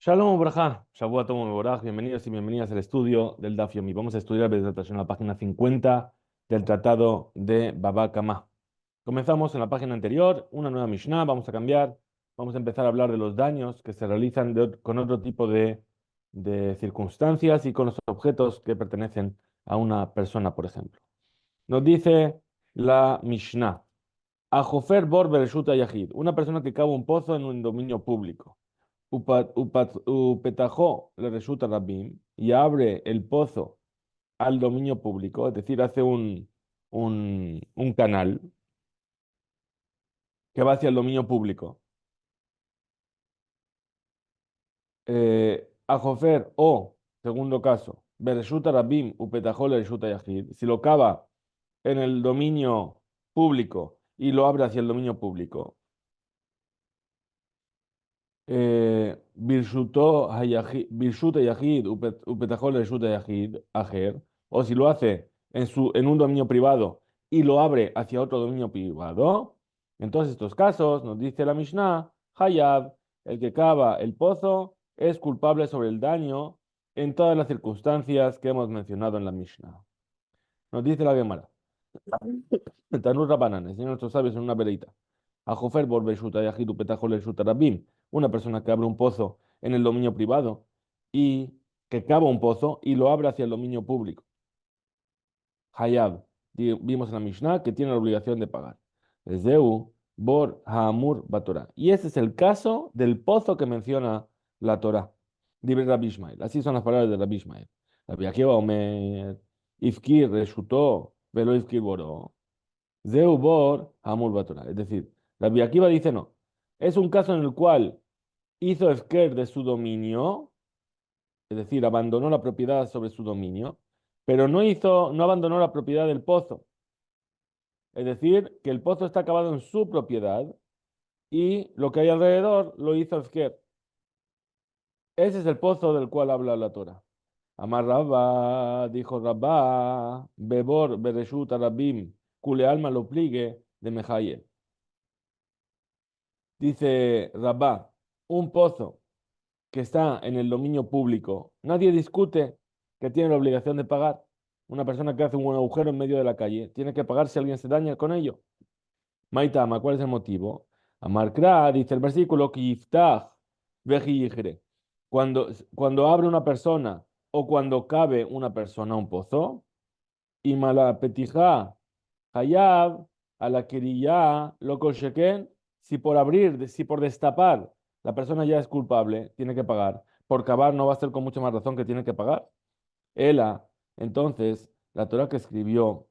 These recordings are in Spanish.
Shalom Ubrajá, Shavua Tomo Mevoraj, bienvenidos y bienvenidas al estudio del Daf Yomi. Vamos a estudiar en la página 50 del Tratado de Baba Kama. Comenzamos en la página anterior, una nueva Mishnah, vamos a cambiar, vamos a empezar a hablar de los daños que se realizan con otro tipo de circunstancias y con los objetos que pertenecen a una persona, por ejemplo. Nos dice la Mishnah, Ajofer Bor Bereshuta Yahid, una persona que cava un pozo en un dominio público. Upetajó le resulta Rabim y abre el pozo al dominio público, es decir, hace un canal que va hacia el dominio público. Ajofer o, segundo caso, Bereshuta Rabim, Upetajó le resulta Yahid, si lo cava en el dominio público y lo abre hacia el dominio público. Birshuta Yahid, Upetajol Reshuta Yahid, Ajer, o si lo hace en un dominio privado y lo abre hacia otro dominio privado, en todos estos casos, nos dice la Mishnah, Hayab, el que cava el pozo, es culpable sobre el daño en todas las circunstancias que hemos mencionado en la Mishnah. Nos dice la Gemara. Tanur Rabanan, enseñan nuestros sabios en una vereita. A Jofer Borbe Shuta Yahidu Petajole Shuta Rabim, una persona que abre un pozo en el dominio privado y que cava un pozo y lo abre hacia el dominio público. Hayab, vimos en la Mishnah que tiene la obligación de pagar. Zeu Bor Haamur Batorá. Y ese es el caso del pozo que menciona la Torá. Dice Rabbi Ishmael. Así son las palabras de Rabbi Ishmael. Rabbi Akiva Omer, Ifkir Reshutó, Velo Ifkir Boró. Zeubor Hamul Batora. Es decir, Rabbi Akiva dice no. Es un caso en el cual hizo Efker de su dominio, es decir, abandonó la propiedad sobre su dominio, pero no abandonó la propiedad del pozo. Es decir, que el pozo está acabado en su propiedad y lo que hay alrededor lo hizo Efker. Ese es el pozo del cual habla la Torah. Amar Rabba, dijo Rabba, Bebor Bereshut Rabim, Kule Alma lo pligue de Mejayel. Dice Rabá, un pozo que está en el dominio público, nadie discute que tiene la obligación de pagar. Una persona que hace un agujero en medio de la calle tiene que pagar si alguien se daña con ello. Maitama, ¿cuál es el motivo? Amarkra, dice el versículo, Kiftach, vejiyigre. Cuando abre una persona o cuando cabe una persona un pozo, y mala petija, hayab, a la querilla, loco sheken, si por abrir, si por destapar, la persona ya es culpable, tiene que pagar. Por cavar no va a ser con mucha más razón que tiene que pagar. Ela, entonces, la Torah que escribió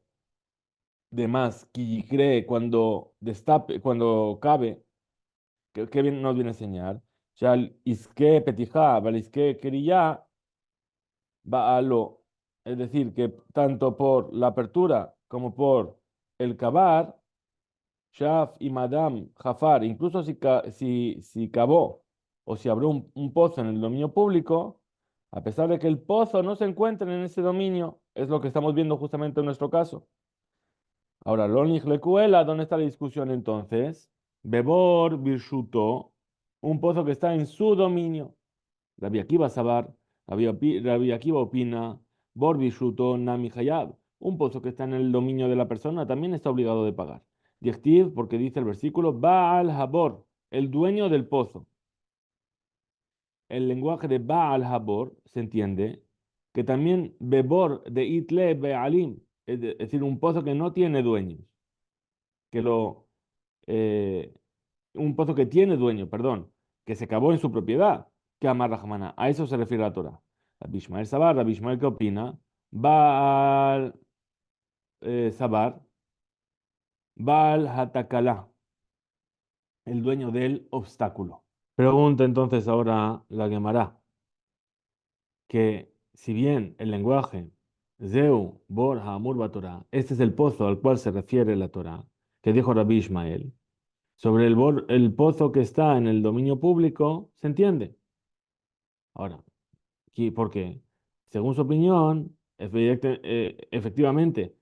de más, que cree cuando destape, cuando cabe, ¿qué nos viene a enseñar? Shal iske petija, val iske querilla, va a lo, es decir, que tanto por la apertura como por el cavar, Shaf y Madame Jafar, incluso si cavó o si abrió un pozo en el dominio público, a pesar de que el pozo no se encuentre en ese dominio, es lo que estamos viendo justamente en nuestro caso. Ahora, Lonich Lecuela, ¿dónde está la discusión entonces? Bebor Birshuto, un pozo que está en su dominio. Rabbi Akiva Sabar, Rabbi Akiva opina, Bor Birshuto Nami Hayab, un pozo que está en el dominio de la persona también está obligado de pagar. Dichtiv, porque dice el versículo, Baal Habor, el dueño del pozo. El lenguaje de Baal Habor se entiende que también Bebor de Itle Bealim, es decir, un pozo que no tiene dueños, que lo, eh, un pozo que tiene dueño, perdón, que se cavó en su propiedad, que amarra jamana. A eso se refiere la Torah. Rabbi Ishmael Sabar, Rabbi Ishmael, ¿qué opina? Baal Sabar, Baal Hatakala, el dueño del obstáculo. Pregunta entonces ahora la Gemara, que si bien el lenguaje Zeu, Bor, Hamur, Torah, este es el pozo al cual se refiere la Torah, que dijo Rabbi Ishmael, sobre el pozo que está en el dominio público, ¿se entiende? Ahora, porque según su opinión, efectivamente,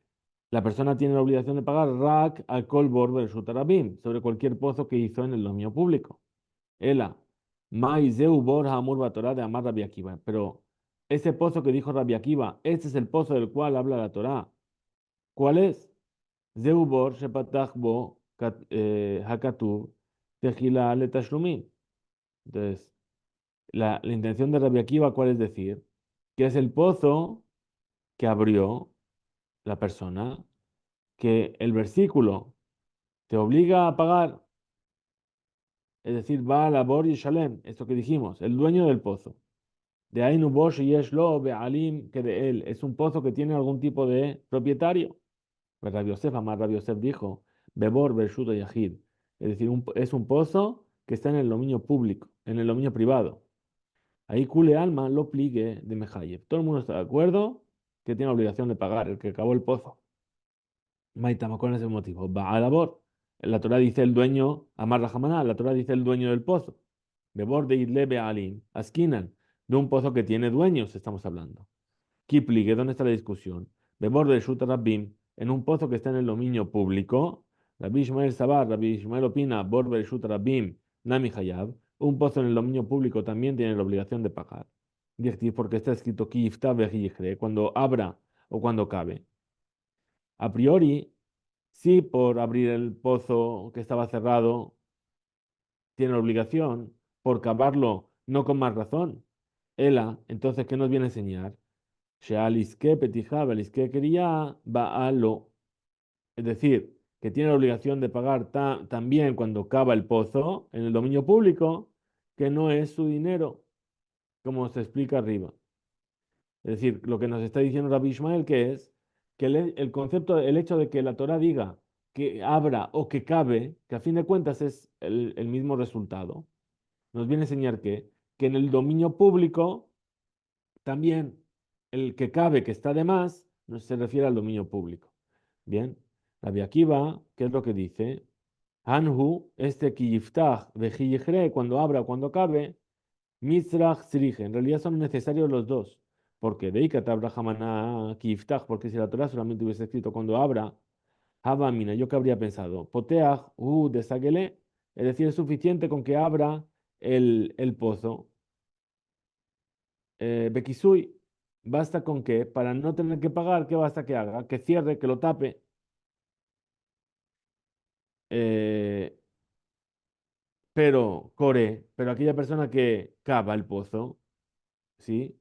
la persona tiene la obligación de pagar RAC al Bor, Bereshut Rabim sobre cualquier pozo que hizo en el dominio público. Ela, Mai Zeu Bor Hamur Batorá de Amar Rabbi Akiva. Pero ese pozo que dijo Rabbi Akiva, este es el pozo del cual habla la Torá. ¿Cuál es? Zeu Bor Shepatach Bo Hakatuv Tejila Le Tashlumin. Entonces, la intención de Rabbi Akiva, ¿cuál es decir? Que es el pozo que abrió la persona, que el versículo te obliga a pagar, es decir, va a labor y shalem, esto que dijimos, el dueño del pozo. De Ainu Bosh y Yeshlo Be'alim, que de él es un pozo que tiene algún tipo de propietario. Pues Rabbi Yosef, Amar Rabbi Yosef dijo, Bebor Bershuto Yahid, es decir, es un pozo que está en el dominio público, en el dominio privado. Ahí Kule Alma lo pligue de Mejayev. Todo el mundo está de acuerdo que tiene obligación de pagar, el que acabó el pozo. Maitama, ¿cuál es el motivo? Va a labor. La Torah dice el dueño, Amar Rahamaná, la Torah dice el dueño del pozo. Bebor de Idlebe Alim, Askinan, de un pozo que tiene dueños, estamos hablando. Kiplige, ¿dónde está la discusión? Bebor de Shut Rabbim, en un pozo que está en el dominio público. Rabbi Ishmael Sabar, Rabbi Ishmael opina, Bor de Shut Rabbim, Nami Hayab, un pozo en el dominio público también tiene la obligación de pagar. Dice, porque está escrito Kifta Vejijre, cuando abra o cuando cabe. A priori, sí, por abrir el pozo que estaba cerrado, tiene la obligación, por cavarlo, no con más razón. Ela, entonces, ¿qué nos viene a enseñar? Shealisque petija, belisque quería, va a lo. Es decir, que tiene la obligación de pagar también cuando cava el pozo en el dominio público, que no es su dinero, como se explica arriba. Es decir, lo que nos está diciendo Rabbi Ishmael, que es que el concepto, el hecho de que la Torah diga que abra o que cabe, que a fin de cuentas es el mismo resultado, nos viene a enseñar que en el dominio público también el que cabe, que está de más, no se refiere al dominio público. Bien, Rabbi Akiva, ¿qué es lo que dice? Anhu, este ki yiftach vejiyichre, cuando abra o cuando cabe, Mitzrach Tzrich, en realidad son necesarios los dos. Porque de Ikat Abrahamana Kiftach, porque si la Torah solamente hubiese escrito cuando abra, Habamina, yo que habría pensado, Poteach de Sagele, es decir, es suficiente con que abra el pozo. Bekisui, basta con que, para no tener que pagar, ¿qué basta que haga? Que cierre, que lo tape. Eh, pero aquella persona que cava el pozo, ¿sí?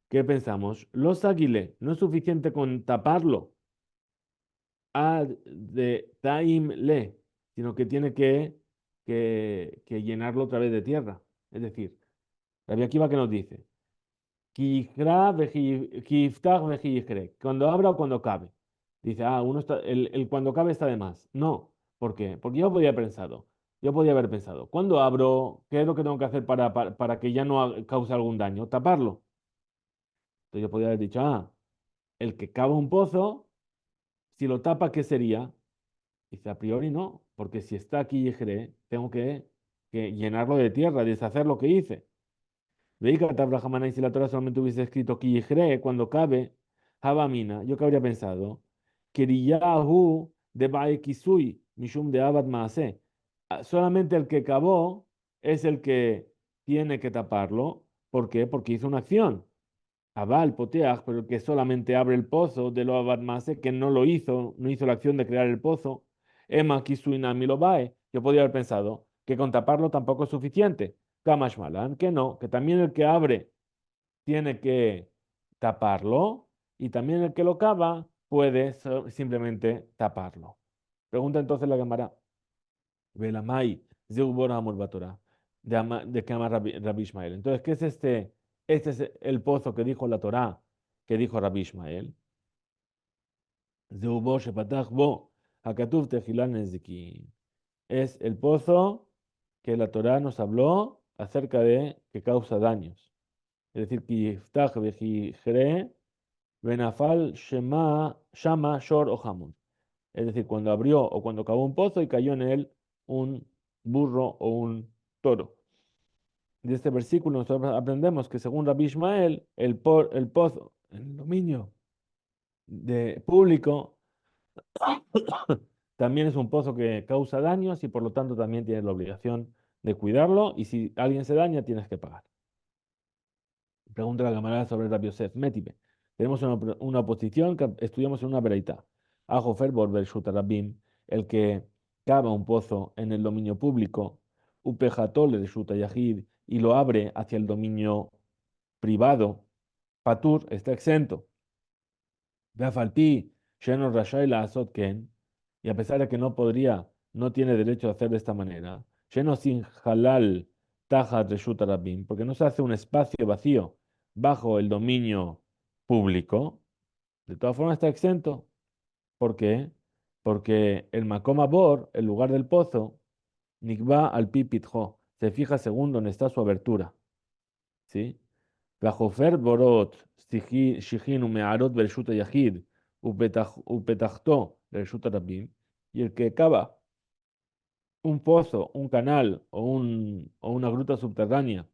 ¿Qué pensamos? Los águiles, no es suficiente con taparlo ad de taim le, sino que tiene que llenarlo otra vez de tierra. Es decir, Rabbi Akiva que nos dice, kiftach vejiyikre, cuando abra o cuando cabe. Dice, uno está, el cuando cabe está de más. No, ¿por qué? Porque yo podía haber pensado, cuando abro, ¿qué es lo que tengo que hacer para que ya no cause algún daño? Taparlo. Entonces yo podía haber dicho, el que cava un pozo, si lo tapa, ¿qué sería? Dice, a priori no, porque si está aquí Yejre, tengo que llenarlo de tierra, deshacer lo que hice. Veika Tabrahamaná, y si la Torah solamente hubiese escrito aquí Yejre, cuando cabe, Habamina, yo que habría pensado, Kiriyahu de Baekisui, Mishum de Abad Maase. Solamente el que cavó es el que tiene que taparlo. ¿Por qué? Porque hizo una acción. Abal, Poteach, pero el que solamente abre el pozo de lo Abad Maase, que no lo hizo, no hizo la acción de crear el pozo. Emma Kisuina Milobae, yo podría haber pensado que con taparlo tampoco es suficiente. Kamash Malan, que no, que también el que abre tiene que taparlo y también el que lo cava puede simplemente taparlo. Pregunta entonces la Gemara. Velamai, Zeubor Amor Batorá, de que ama Rabbi Ishmael. Entonces, ¿qué es este? Este es el pozo que dijo la Torá, que dijo Rabbi Ishmael. Zeubor Shepatach Bo, Hakatuv Tejilan Nezikin. Es el pozo que la Torá nos habló acerca de que causa daños. Es decir, que Yiftach Vejijre, Benafal Shama Shor o Hamun. Es decir, cuando abrió o cuando cavó un pozo y cayó en él un burro o un toro. De este versículo nosotros aprendemos que según Rabbi Ishmael, el pozo, el dominio público, también es un pozo que causa daños y por lo tanto también tiene la obligación de cuidarlo y si alguien se daña tienes que pagar. Pregunta la camarada sobre Rabbi Yosef. Métipe. Tenemos una posición que estudiamos en una vereita. Ajofer Borber Rabim, el que cava un pozo en el dominio público, Upejatol de Shuta Yahid, y lo abre hacia el dominio privado, Patur está exento. Beafalpi, Shenon Rashai la Azot Ken, y a pesar de que no podría, no tiene derecho a hacer de esta manera, Sheno sin halal Tajat Reshut Rabim, porque no se hace un espacio vacío bajo el dominio público, de todas formas está exento. ¿Por qué? Porque el Makom Abor, el lugar del pozo, Nikba al Pipitjo, se fija según donde está su abertura. ¿Sí? והחופר בורות שיחין ומערות ברשות היחיד ופתחתו לרשות הרבים, y el que cava un pozo, un canal o una gruta subterránea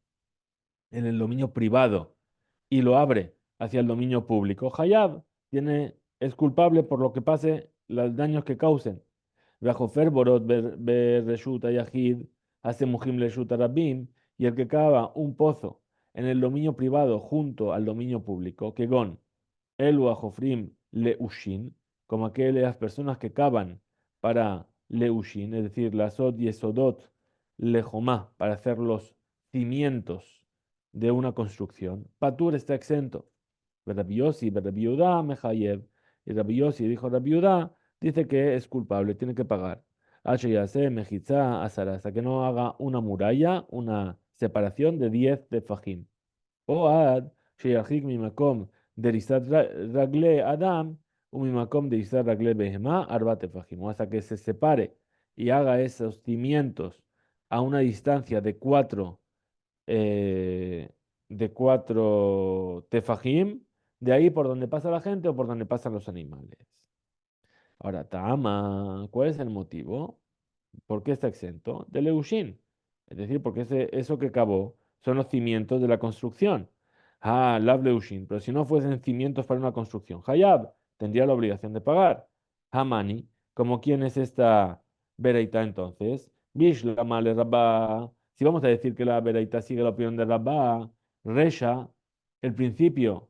en el dominio privado y lo abre hacia el dominio público, Hayab es culpable por lo que pase, los daños que causen. והחופר בורות ברשות היחיד, hace mujim לרשות הרבים, y el que cava un pozo en el dominio privado junto al dominio público, que gon, elu ajofrim leushin, como aquellas personas que cavan para leushin, es decir, la sod y esodot lejomá, para hacer los cimientos de una construcción. Patur está exento. Rabbi Yossi, Rabbi Yudá, Mejayev. Y Rabbi Yossi dijo Rabbi Yudá, dice que es culpable, tiene que pagar. Yase, Mejitza, Azara, hasta que no haga una muralla, una separación de 10 de Fajim. O Ad, Sheyachik Mimakom, Derisat Ragle Adam, Umimakom Derisat Ragle Behemá, Arbate Fajim. O hasta que se separe y haga esos cimientos a una distancia eh, de cuatro tefajim, de ahí por donde pasa la gente o por donde pasan los animales. Ahora, Tama, ¿cuál es el motivo? ¿Por qué está exento? De Leushin. Es decir, porque eso que cavó son los cimientos de la construcción. Ah, Lav Leushin. Pero si no fuesen cimientos para una construcción, Hayab tendría la obligación de pagar. Hamani, ¿como quién es esta Bereita entonces? Bishlama le Rabba. Si vamos a decir que la Bereita sigue la opinión de Rabba, Resha, el principio,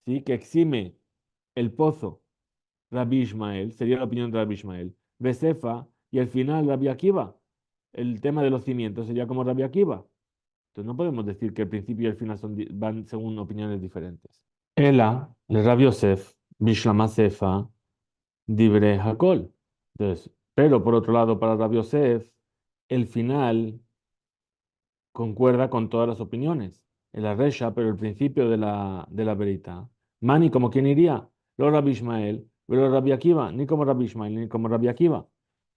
¿sí? Que exime el pozo Rabbi Ishmael, sería la opinión de Rabbi Ishmael. Besefa, y al final Rabbi Akiva. El tema de los cimientos sería como Rabbi Akiva. Entonces no podemos decir que el principio y el final van según opiniones diferentes. Ela, el Rabbi Yosef, Bishlama Sefa, Dibre Hakol. Entonces, pero por otro lado, para Rabbi Yosef, el final concuerda con todas las opiniones. El Arresha, pero el principio de la verita. Mani, como quien iría, lo Rabbi Ishmael, pero Rabbi Akiva, ni como Rabbi Ishmael, ni como Rabbi Akiva.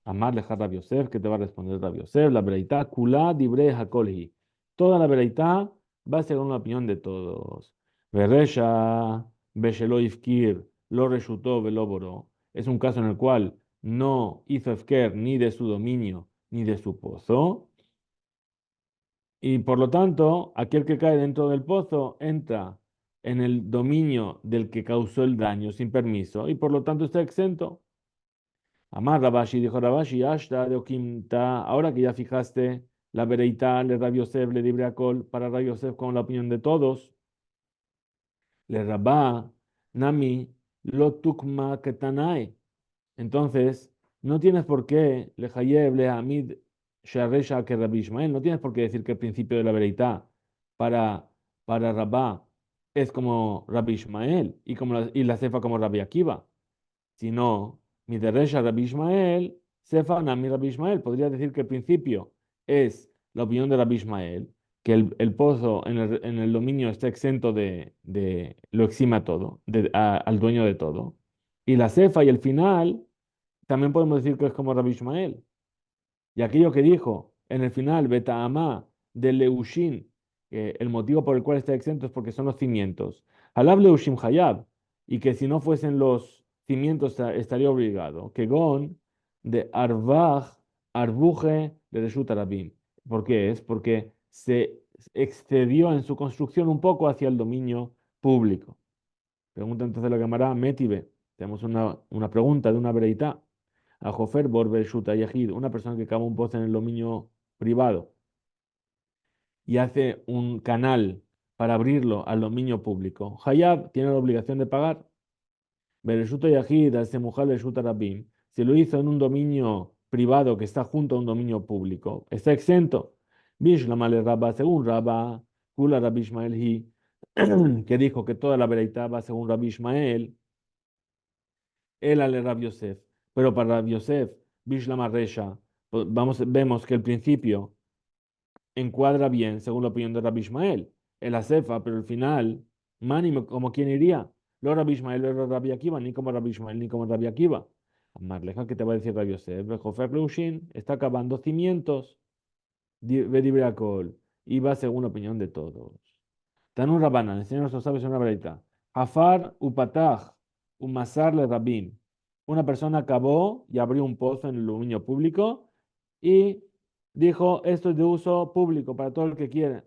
Amar leja Rabbi Yosef, que te va a responder Rabbi Yosef, la verita, kula dibre hakolhi. Toda la verita va según la opinión de todos. Beresha, beshelo ifkir, lo reshutó, velo boró. Es un caso en el cual no hizo efker ni de su dominio ni de su pozo. Y por lo tanto, aquel que cae dentro del pozo entra en el dominio del que causó el daño sin permiso y por lo tanto está exento. Amar Rabashi, dijo Rabashi, Ashta de Okimta, ahora que ya fijaste la vereita, le Rabbi Yosef, le libre Akol, para Rabbi Yosef con la opinión de todos, le Rabá, Nami, lo Tukma Ketanae. Entonces, no tienes por qué, le Hayeb, le Hamid, Sharesha que Rabbi Ishmael, no tienes por qué decir que el principio de la vereita para, para Rabá es como Rabbi Ishmael y la cefa como Rabbi Akiva, sino mi derecha Rabbi Ishmael, cefa Nami Rabbi Ishmael. Podría decir que el principio es la opinión de Rabbi Ishmael, que el pozo en el dominio está exento lo exima todo, al dueño de todo. Y la cefa y el final también podemos decir que es como Rabbi Ishmael. Y aquello que dijo en el final, Beta'amá de Leushin, que el motivo por el cual está exento es porque son los cimientos. Alab Leushim Hayab, y que si no fuesen los cimientos estaría obligado. Que Gon de Arvaj, Arbuje de Reshut Arabim. ¿Por qué es? Porque se excedió en su construcción un poco hacia el dominio público. Pregunta entonces la cámara Metibe. Tenemos una pregunta de una vereita. A Jofer Borber Shuta Yahid, una persona que cava un pozo en el dominio privado. y hace un canal para abrirlo al dominio público, Hayab tiene la obligación de pagar. Bereshuta Yahid, al Semujal Reshuta Rabim, si lo hizo en un dominio privado que está junto a un dominio público, está exento. Bishlam ale Rabba, según Rabba, Kula Rabbi Ishmael Hi, que dijo que toda la veredad va según Rabbi Ishmael, él ale Rabbi Yosef. Pero para Rabbi Yosef, Bishlam Resha, vemos que el principio encuadra bien según la opinión de Rabbi Ishmael. El Asefa, pero el final, Mani, como quien iría. Lo Rabbi Ishmael, lo Rabbi Akiva, ni como Rabbi Ishmael, ni como Rabbi Akiva. Marleja, ¿qué te va a decir Rabbi Yosef? Bejofer Leushin está acabando cimientos. Bedibrakol. Y va según la opinión de todos. Tanur Rabbanan, enseña a nuestros sabios una verdad. Jafar upatach, umasar le rabin. Una persona cavó y abrió un pozo en el dominio público y dijo, esto es de uso público para todo el que quiere.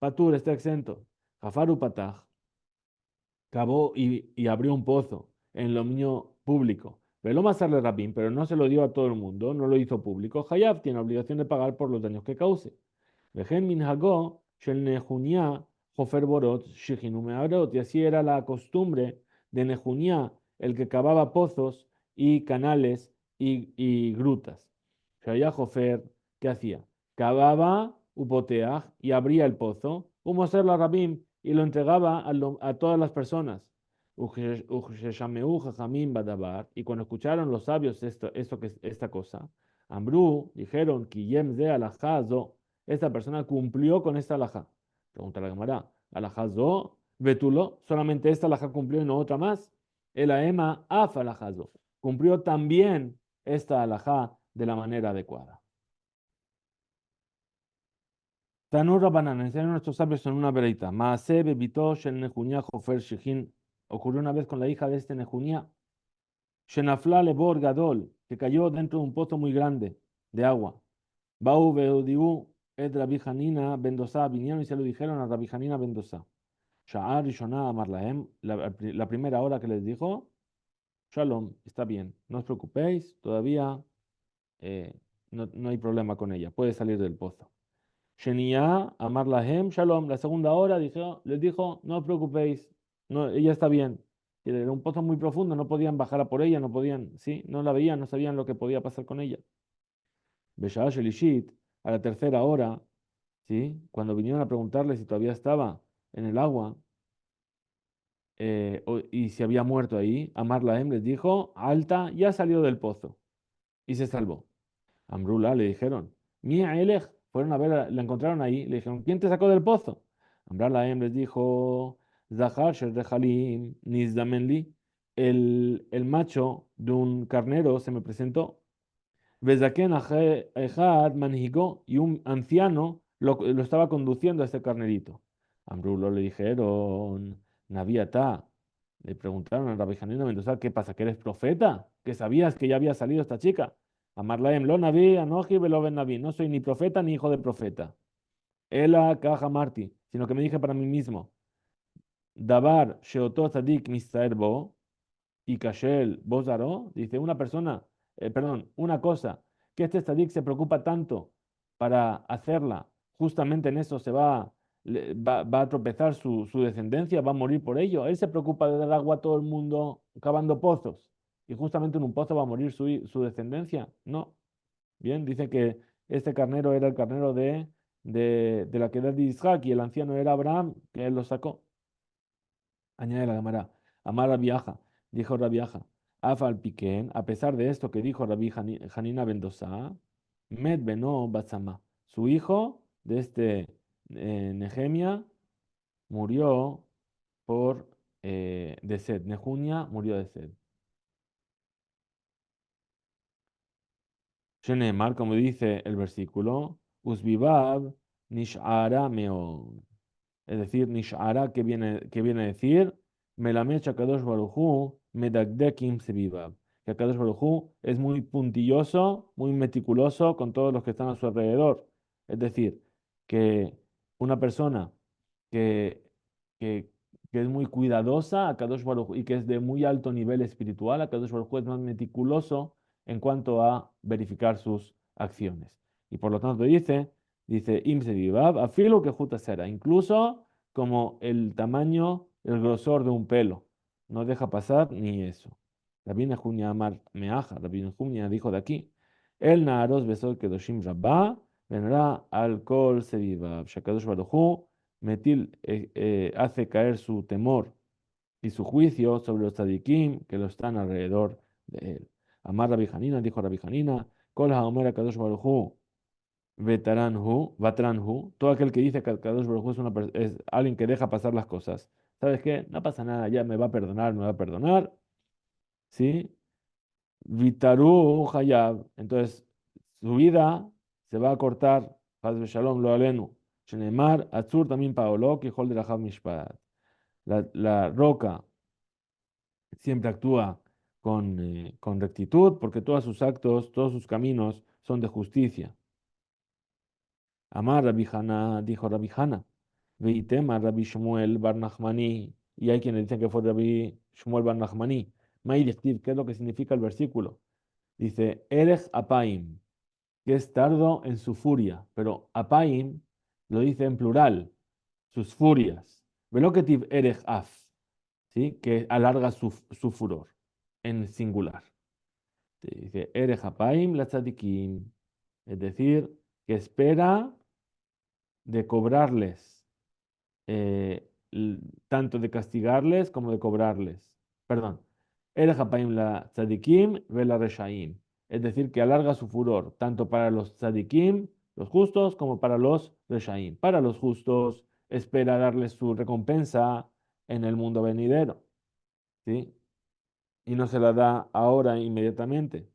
Patur está exento. Jafar upatach, cavó y abrió un pozo en el dominio público. Veló masarle rabin, pero no se lo dio a todo el mundo, no lo hizo público. Hayab tiene obligación de pagar por los daños que cause. Vejen minhagó, shel Nehunia, Jofer Borot, Shechinu Me'arot. Y así era la costumbre de Nehunia, el que cavaba pozos y canales y grutas. Shaya Jofer, ¿qué hacía? Cavaba upoteach y abría el pozo, Moser la Rabim, y lo entregaba a todas las personas. Usheshameu Jajamim Badabar. Y cuando escucharon los sabios esta cosa, Ambrú, dijeron, Kiyem de alajazo, esta persona cumplió con esta alajá. Pregunta la Gemara, alajazo, vetulo, solamente esta alajá cumplió y no otra más. El aema af alajazo, cumplió también esta alajá de la manera adecuada. Tanur Rabbanan, enseñan nuestros sabios en una vereita. Maase bebito shel Nehunia Jofer Shechin. Ocurrió una vez con la hija de este Nehunia. Shenafla lebor gadol, que cayó dentro de un pozo muy grande de agua. Bau Beudiu et Rabbi Hanina Bendosa, vinieron y se lo dijeron a Rabbi Hanina Bendosa. Sha'ar y Shona Amar Lahem, la primera hora que les dijo, Shalom, está bien, no os preocupéis, todavía no hay problema con ella, puede salir del pozo. Shenia Amar Lahem, Shalom, la segunda hora les dijo, no os preocupéis, no, ella está bien. Era un pozo muy profundo, no podían bajar a por ella, no podían, sí, no la veían, no sabían lo que podía pasar con ella. Besha'ah Shelishit, a la tercera hora, ¿sí? Cuando vinieron a preguntarle si todavía estaba en el agua y si había muerto ahí, Amar Lahem les dijo, Alta ya salió del pozo y se salvó. Amrula le dijeron, Mia Elech, fueron a ver, la encontraron ahí, le dijeron, ¿quién te sacó del pozo? Amar Lahem les dijo, Zahar Sherdehalim Nizdamenli, el macho de un carnero se me presentó. Bezaken Ejad manhigó y un anciano lo estaba conduciendo a este carnerito. Amrulo le dijeron, Naviata, le preguntaron a Rabbi Hanina Mendoza, ¿qué pasa? ¿Que eres profeta? ¿Que sabías que ya había salido esta chica? Amarlaem lo Naví, Anoji, Beloven Naví. No soy ni profeta ni hijo de profeta. Ela Kaja Marti, sino que me dije para mí mismo, Dabar Sheoto Tzadik Mistaer Bo, y Kashel Bozaro, dice una persona, perdón, una cosa, que este tzadik se preocupa tanto para hacerla, justamente en eso va a tropezar su descendencia, va a morir por ello. Él se preocupa de dar agua a todo el mundo cavando pozos, y justamente en un pozo va a morir su descendencia. No. Bien, dice que este carnero era el carnero de la que era de Isaac, y el anciano era Abraham, que él lo sacó. Añade la Gemara, Amar Rabiaja, dijo Rabiaja, Afal Piquen, a pesar de esto que dijo Rabbi Hanina Bendosa, Med Beno Batzama, su hijo de Nehemia murió de sed. Nehunia murió de sed. Shenemar, como dice el versículo, Usbibab Nish'ara Meon. Es decir, Nish'ara, que viene a decir, Melamed Shakadosh Baruchu Medagdekim Sebibab. Que Akadosh Baruchu es muy puntilloso, muy meticuloso con todos los que están a su alrededor. Es decir, que una persona que, que, que es muy cuidadosa, Akadosh Baruj y que es de muy alto nivel espiritual, Akadosh Baruj es más meticuloso en cuanto a verificar sus acciones. Y por lo tanto dice Dice, Imse vivab, afilo que juta será, incluso como el tamaño, el grosor de un pelo. No deja pasar ni eso. Rabbi Junia Amar Meaja, Rabbi Junia dijo de aquí, el Naaros besó Kedoshim Rabba, vendrá al Kol Sevivab, Shakadosh Baruchu, Metil hace caer su temor y su juicio sobre los tzadikim que lo están alrededor de él. Amar Rabbi Hanina, dijo Rabbi Hanina, Kol HaOmer Kadosh Baruchu, Vatranhu, todo aquel que dice que Kadosh Baruj Hu es alguien que deja pasar las cosas. ¿Sabes qué? No pasa nada, ya me va a perdonar, me va a perdonar. ¿Sí? Vitaru Hayab. Entonces, su vida se va a cortar. Haz Shalom lo alenu. Shenemar, Atzur también Paolo, que Hol de Rahab Mishpat. La roca siempre actúa con rectitud porque todos sus actos, todos sus caminos son de justicia. Amar Rabbi Hana, dijo Rabbi Hana, Veitema Rabbi Shmuel Bar Nachmani, y hay quienes dicen que fue Rabbi Shmuel Bar Nachmani. Ma'idechtiv, ¿qué es lo que significa el versículo? Dice, Erech Apaim, que es tardo en su furia, pero Apaim lo dice en plural, sus furias. Veloketiv Erech Af, ¿sí? Que alarga su furor, en singular. Dice, Erech Apaim la tzadikim, es decir, que espera de cobrarles, tanto de castigarles como de cobrarles. Perdón. El Hapaim la tzadikim vela reshaim. Es decir, que alarga su furor, tanto para los tzadikim, los justos, como para los reshaim. Para los justos, espera darles su recompensa en el mundo venidero, ¿sí? Y no se la da ahora inmediatamente.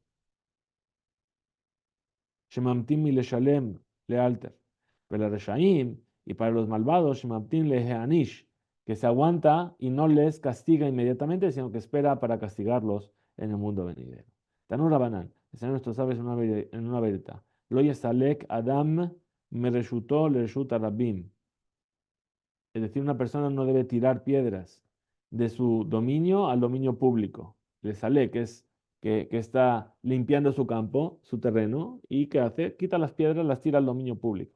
Shemamtim y leshalem le alter. Pero reshaim, y para los malvados, Shemamtim le heanish, que se aguanta y no les castiga inmediatamente, sino que espera para castigarlos en el mundo venidero. Tanura Banan, el Señor nuestro sabe en una verita. Lo yesalek Adam me reshutó le reshuta rabim. Es decir, una persona no debe tirar piedras de su dominio al dominio público. Le sale que está limpiando su campo, su terreno, y ¿qué hace? Quita las piedras, las tira al dominio público.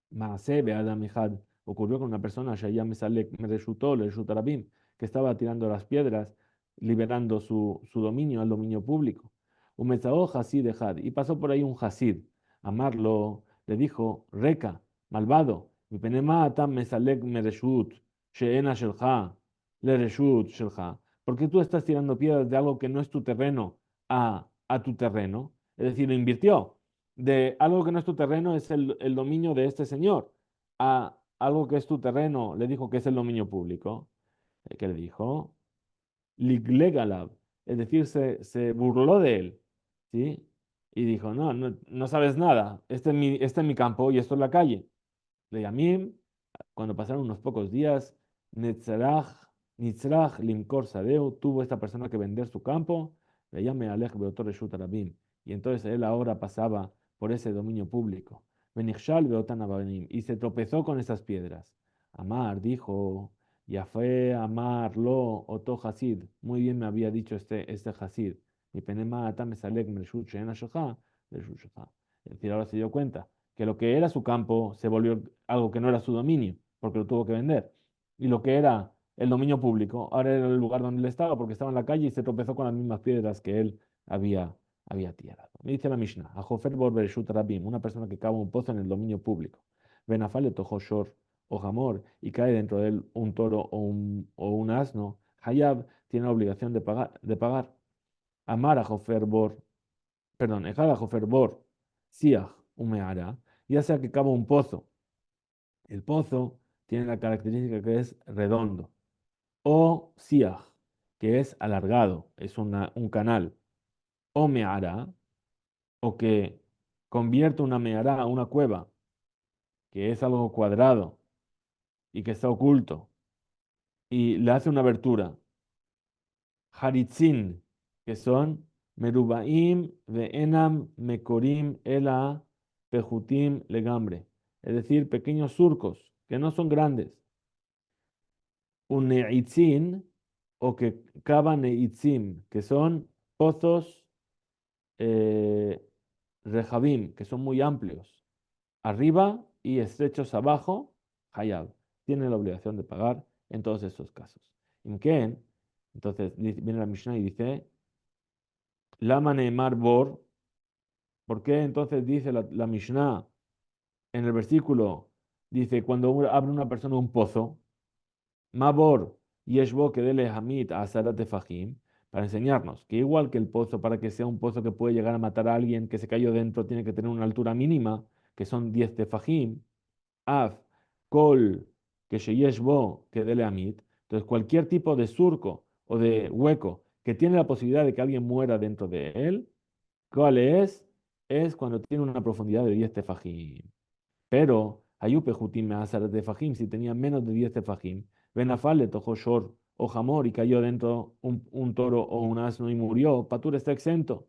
Maaseh Adam Ejad, ocurrió con una persona, Shayam Mesalek me resultó, le resultó Rabim, que estaba tirando las piedras, liberando su dominio al dominio público. Un Metzao Hasid Ejad, y pasó por ahí un Hasid. Amarlo le dijo, Reca, malvado, mi penema atam mesalek me reshut, sheena shelcha, le reshut shelcha. Porque tú estás tirando piedras de algo que no es tu terreno a tu terreno. Es decir, lo invirtió de algo que no es tu terreno es el dominio de este señor, a algo que es tu terreno, le dijo que es el dominio público. ¿Qué le dijo? Liglegalab, es decir, se burló de él, ¿sí? Y dijo, no, no, no sabes nada, este es mi campo y esto es la calle. Le llamé, cuando pasaron unos pocos días, Netzarach, Nitzrach Limkor Sadeu, tuvo esta persona que vender su campo, le llamé Alej Beotor Reshut Rabim, y entonces él ahora pasaba por ese dominio público. Benichshal Beotan Abanim, y se tropezó con esas piedras. Amar dijo, ya fue Amar lo Oto Hasid, muy bien me había dicho este Hasid, mi penema Atam Salek Mershut Sheena Shokha, Mershut Shokha. Es decir, ahora se dio cuenta que lo que era su campo se volvió algo que no era su dominio, porque lo tuvo que vender. Y lo que era el dominio público, ahora era el lugar donde él estaba, porque estaba en la calle y se tropezó con las mismas piedras que él había tirado. Me dice la Mishnah, a Jofer Borber Shut Rabim, una persona que cava un pozo en el dominio público. Benafale Tojo Shor o Jamor, y cae dentro de él un toro o un asno, Hayab tiene la obligación de pagar. Amar a Jofer Bor, perdón, Ejad a Jofer Bor, Siach, Umeara, ya sea que cava un pozo. El pozo tiene la característica que es redondo. O siaj, que es alargado, es un canal. O meara, o que convierte una meara a una cueva, que es algo cuadrado y que está oculto, y le hace una abertura. Haritzin, que son merubaim enam mekorim ela pejutim legambre. Es decir, pequeños surcos que no son grandes. Un neitzin o que cavan neitzim, que son pozos eh, rejabim, que son muy amplios. arriba y estrechos abajo, Hayab. Tiene la obligación de pagar en todos estos casos. ¿En qué? Entonces viene la Mishnah y dice, Lama Neemar Bor, ¿por qué entonces dice la Mishnah en el versículo? Dice, cuando abre una persona un pozo, Mabor Yeshbo que dele Hamid a Sarat Fahim, para enseñarnos que igual que el pozo, para que sea un pozo que puede llegar a matar a alguien que se cayó dentro, tiene que tener una altura mínima, que son 10 tefajim, Af, Kol, que Sheyeshbo que dele Hamid. Entonces, cualquier tipo de surco o de hueco que tiene la posibilidad de que alguien muera dentro de él, ¿cuál es? Es cuando tiene una profundidad de 10 tefajim. Pero Ayupe Jutim Meazar de Fajim, si tenía menos de 10 tefajim, Benafal le tocó Shor o Jamor y cayó dentro un toro o un asno y murió, Patur está exento.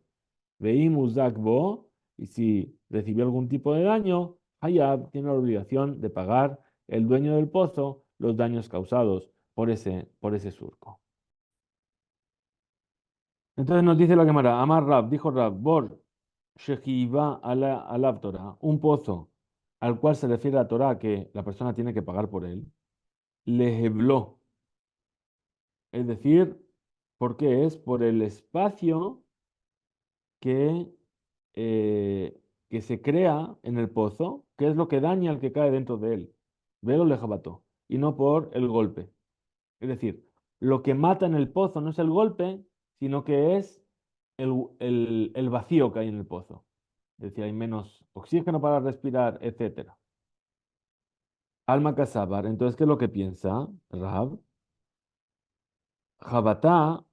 Veimos Zakbo, y si recibió algún tipo de daño, Hayab tiene la obligación de pagar el dueño del pozo los daños causados por ese surco. Entonces nos dice la Gemara, Amar Rab, dijo Rab, Bor, Shehiva ala Torah, un pozo al cual se refiere la Torah que la persona tiene que pagar por él, lehebló, es decir, ¿por qué es? Por el espacio que, eh, que se crea en el pozo, que es lo que daña al que cae dentro de él, velo lejabató, y no por el golpe. Es decir, lo que mata en el pozo no es el golpe, sino que es el vacío que hay en el pozo. Es decir, hay menos oxígeno para respirar, etcétera. Alma Casabar, entonces, ¿qué es lo que piensa Rahab? Jabatá,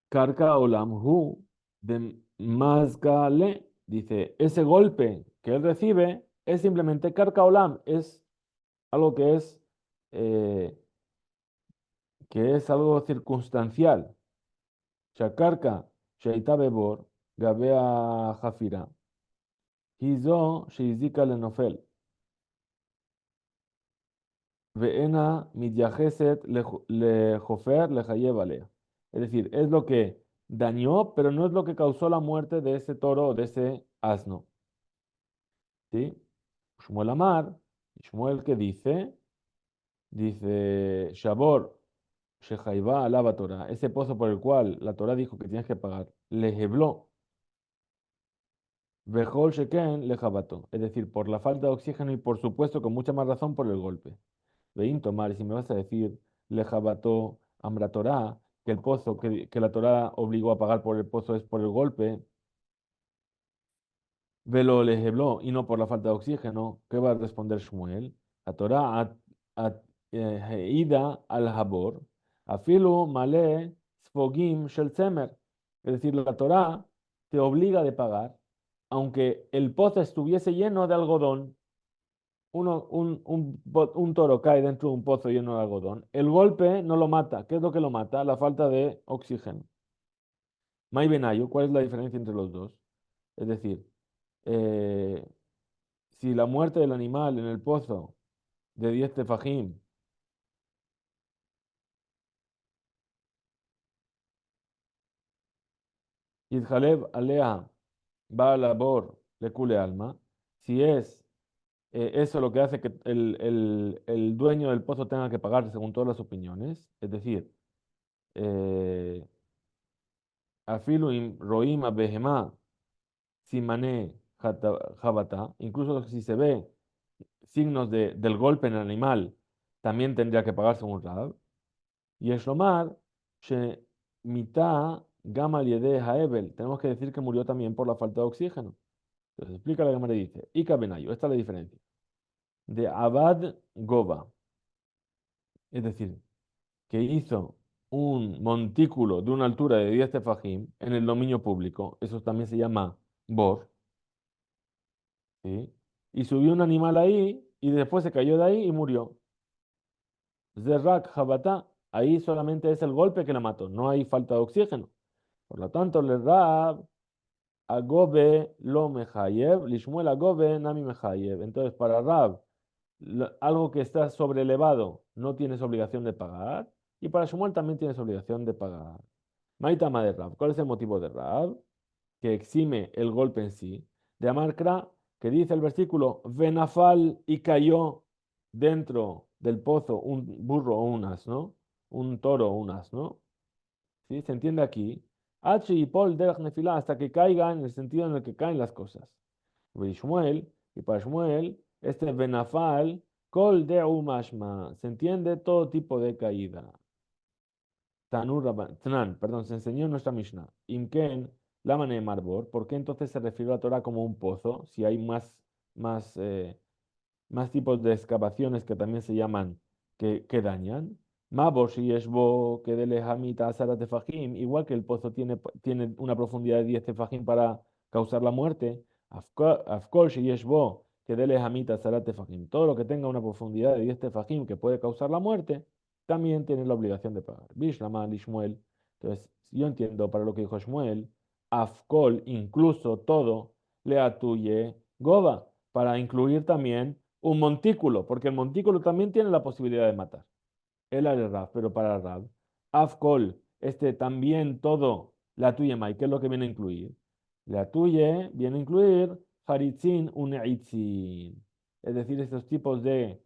Karka Olamhu, de Mazgale, dice, ese golpe que él recibe es simplemente Karka Olam, es algo eh, que es algo circunstancial. Shakarka, Sheita Bebor, Gabea Jafira, Hizo, Sheizika Lenofel. Veena mityajeset lejofer lejayev alea. Es decir, es lo que dañó, pero no es lo que causó la muerte de ese toro o de ese asno. ¿Sí? Shmuel Amar, Shmuel que dice, Shabor, Shehaiba alaba Torah, ese pozo por el cual la Torah dijo que tienes que pagar, lejebló, Vejol Sheken lejabato. Es decir, por la falta de oxígeno y por supuesto con mucha más razón por el golpe. Vein tomar, y si me vas a decir, lejabató ambra Torah, que el pozo que la Torah obligó a pagar por el pozo es por el golpe, velo lejebló y no por la falta de oxígeno, ¿qué va a responder Shmuel? La Torah ida al habor, afilu male sfogim shel tzemer. Es decir, la Torah te obliga de pagar, aunque el pozo estuviese lleno de algodón. Un toro cae dentro de un pozo lleno de algodón. El golpe no lo mata. ¿Qué es lo que lo mata? La falta de oxígeno. Mai Benayo, ¿cuál es la diferencia entre los dos? Es decir, eh, si la muerte del animal en el pozo de 10 tefajim, Yidjaleb alea va a labor le cule alma, si es eso lo que hace que el dueño del pozo tenga que pagar según todas las opiniones, es decir, eh, afilu roim abehema simané jabata, incluso si se ve signos del golpe en el animal, también tendría que pagar según Rab. Y Eslomar, she mitá gama yede haebel, tenemos que decir que murió también por la falta de oxígeno. Entonces explica la Gemara y dice, Ika benayo, esta es la diferencia. De Abad Goba, es decir, que hizo un montículo de una altura de 10 tefajim en el dominio público, eso también se llama bor, ¿sí? Y subió un animal ahí y después se cayó de ahí y murió. Zerrak Jabata, ahí solamente es el golpe que la mató, no hay falta de oxígeno. Por lo tanto, le Rab Agobe lo mejayev, Lishmuel Agobe nami mejayev. Entonces, para Rab, algo que está sobrelevado no tienes obligación de pagar, y para Shmuel también tienes obligación de pagar. Maitama de Rab, ¿cuál es el motivo de Rab? Que exime el golpe en sí, de Amarkra, que dice el versículo, Venafal y cayó dentro del pozo un burro o un asno, un toro o un asno, ¿sí? Se entiende aquí. H y Paul derech nefilá, hasta que caigan en el sentido en el que caen las cosas. Y para Shmuel, este Benafal, Kol Deu Mashma, se entiende todo tipo de caída. Tanan, perdón, se enseñó en nuestra Mishnah. Imken, la de Marbor, ¿por qué entonces se refirió a Torah como un pozo? Si hay más, eh, más tipos de excavaciones que también se llaman que dañan. Mabo, si es bo, que de lejamita a tefajim, igual que el pozo tiene una profundidad de 10 tefajim para causar la muerte. Afkol, si es bo, que de lejamita a tefajim. Todo lo que tenga una profundidad de 10 tefajim que puede causar la muerte, también tiene la obligación de pagar. Bishlama, Shmuel. Entonces, yo entiendo para lo que dijo Shmuel, Afkol, incluso todo, le atuye Goba, para incluir también un montículo, porque el montículo también tiene la posibilidad de matar. El Rab, pero para Rab. Afkol, también todo, la tuya, Mai, ¿qué es lo que viene a incluir? La tuya viene a incluir Haritzin Uneitzin. Es decir, estos tipos de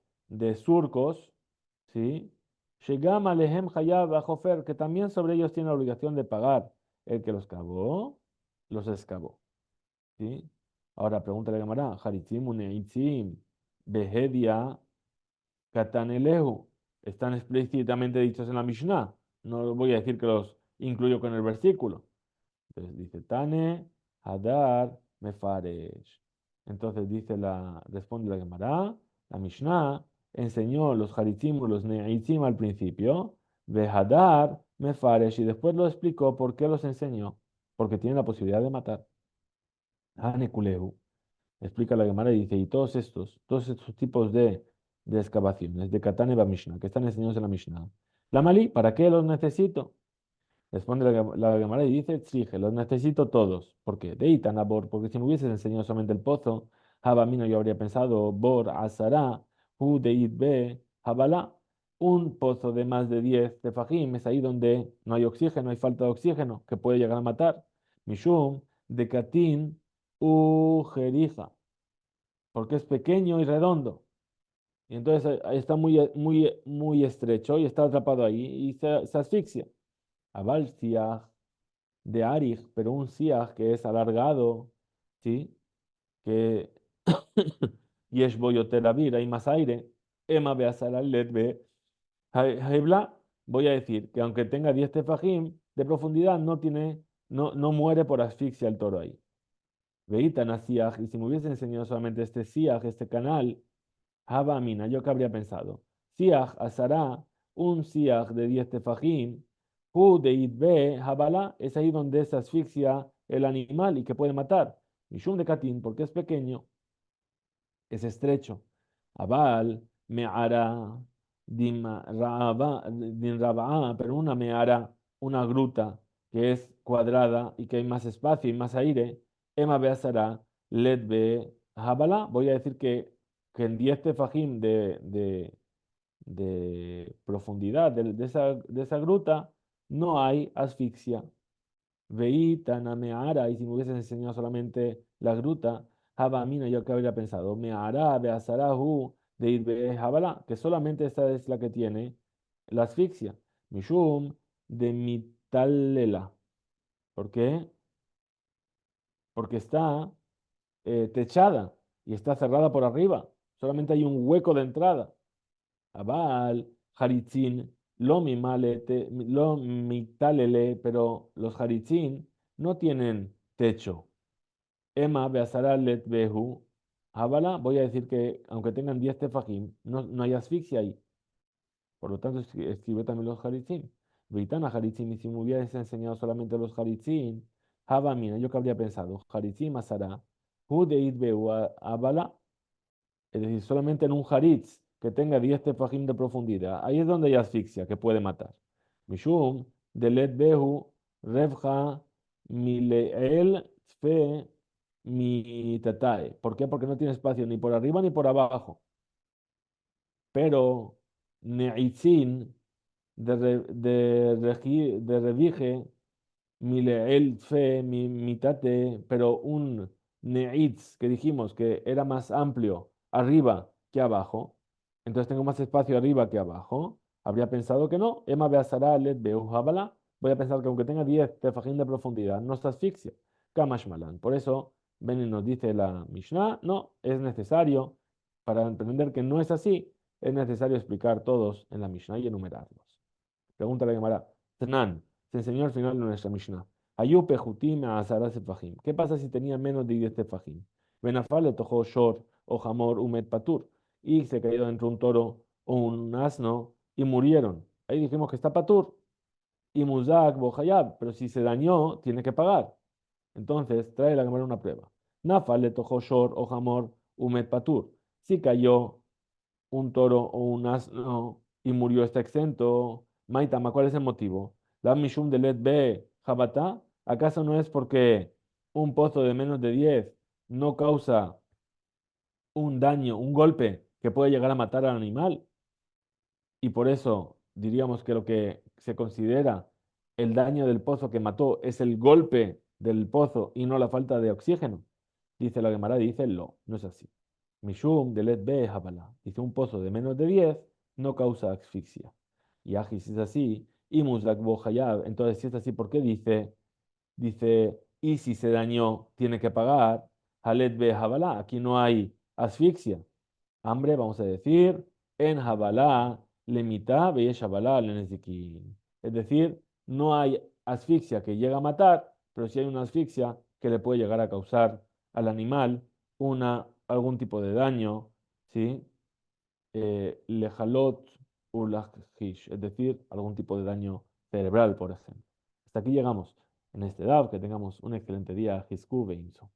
surcos, ¿sí? Shegam Alehem Hayab Ajofer, que también sobre ellos tiene la obligación de pagar. El que los cavó, los excavó. ¿Sí? Ahora pregúntale a Gamara, Haritzim Uneitzim, Behedia, Katanelehu, están explícitamente dichos en la Mishnah. No voy a decir que los incluyo con el versículo. Entonces dice Tane, Hadar, Mefaresh. Entonces responde la Gemara, la Mishnah enseñó los Haritzim o los Neitzim al principio, de Hadar, Mefaresh, y después lo explicó por qué los enseñó. Porque tienen la posibilidad de matar. Hanekulehu. Explica la Gemara y dice, y todos estos tipos de excavaciones, de Katane y Mishnah, que están enseñados en la Mishnah. La Mali, ¿para qué los necesito? Responde la Gemara y dice, exige, los necesito todos. ¿Por qué? De Itanabor, porque si me hubieses enseñado solamente el pozo, Habamino yo habría pensado, Bor, Asara, Hu, Deit, Be, Habala, un pozo de más de 10 tefajim, es ahí donde no hay oxígeno, hay falta de oxígeno, que puede llegar a matar. Mishum, de Katin, U, Jerija, porque es pequeño y redondo. Y entonces ahí está muy estrecho y está atrapado ahí y se asfixia. Abal siaj de arij, pero un siaj que es alargado, ¿sí? Que yesh bo yoter avir, hay más aire. Ema beasara led be hebla. Voy a decir que aunque tenga 10 tefajim de profundidad, no muere por asfixia el toro ahí. Veita na siaj, y si me hubiese enseñado solamente este siaj, este canal, Haba Mina, yo que habría pensado. Siach asará, un siach de 10 tefajim, hu de itbe, Habala, es ahí donde se asfixia el animal y que puede matar. Mishum de Katin, porque es pequeño, es estrecho. Abal, me'ara, din rabaa, pero una me'ara, una gruta que es cuadrada y que hay más espacio y más aire, ema beasara, led be, Habala, voy a decir que en 10 tefajim de profundidad de esa gruta no hay asfixia. Veíta, nameara, y si me hubieses enseñado solamente la gruta, Habamina, yo que habría pensado, meara, beasarahu, de ir Jabala, que solamente esta es la que tiene la asfixia. Mishum, de mitalela. ¿Por qué? Porque está techada y está cerrada por arriba. Solamente hay un hueco de entrada. Abal, Haritzin, lo mitalele, pero los Haritzin no tienen techo. Emma, Beasarat, Behu, Abala, voy a decir que aunque tengan 10 tefajim, no hay asfixia ahí. Por lo tanto, escribe también los Haritzin. Vitana Haritzin, y si me hubieras enseñado solamente los Haritzin, Habamina, yo que habría pensado, Haritzin, Masara, Hudeit Behu, Abala, es decir, solamente en un haritz que tenga 10 tefajim de profundidad, ahí es donde hay asfixia, que puede matar. Mishum, delet behu, revja, mileel, fe, mi tatae. ¿Por qué? Porque no tiene espacio ni por arriba ni por abajo. Pero neitzin, de revije, mileel, fe, mi tate, pero un Neitz, que dijimos que era más amplio arriba que abajo, entonces tengo más espacio arriba que abajo, habría pensado que no. Emma beasara let habala. Voy a pensar que aunque tenga 10 tefajín de profundidad, no está asfixia. Kamash malan. Por eso, ven y nos dice la Mishnah, no, es necesario, para entender que no es así, es necesario explicar todos en la Mishnah y enumerarlos. Pregunta la Gemara. Tnan, se enseñó al final de nuestra Mishnah. Ayupe Jutim a Azara Sefajim. ¿Qué pasa si tenía menos de 10 tefajim? Benafal le tojó Shor o Hamor Umet Patur. Y se cayó dentro un toro o un asno y murieron. Ahí dijimos que está Patur. Y Muzak Bohayab. Pero si se dañó, tiene que pagar. Entonces, trae la Gemara una prueba. Nafal le tojó Shor o Hamor Umet Patur. Si cayó un toro o un asno y murió, está exento. Maitama, ¿cuál es el motivo? La Mishum de Let B Jabata, ¿acaso no es porque un pozo de menos de 10 no causa un daño, un golpe que puede llegar a matar al animal? Y por eso diríamos que lo que se considera el daño del pozo que mató es el golpe del pozo y no la falta de oxígeno. Dice la Gemara, dice no es así. Mishum de let be habala. Dice un pozo de menos de 10 no causa asfixia. Y Ajis si es así, y Muslak bo hayab. Entonces, si es así, ¿por qué dice, y si se dañó, tiene que pagar? Halet be habala. Aquí no hay asfixia. Hambre, vamos a decir, en Jabalá, lemita, veyesh Jabalá, lenezikin. Es decir, no hay asfixia que llega a matar, pero sí hay una asfixia que le puede llegar a causar al animal algún tipo de daño, ¿sí? Lejalot ulajish, es decir, algún tipo de daño cerebral, por ejemplo. Hasta aquí llegamos en este DAO, que tengamos un excelente día. Hisku Beinso.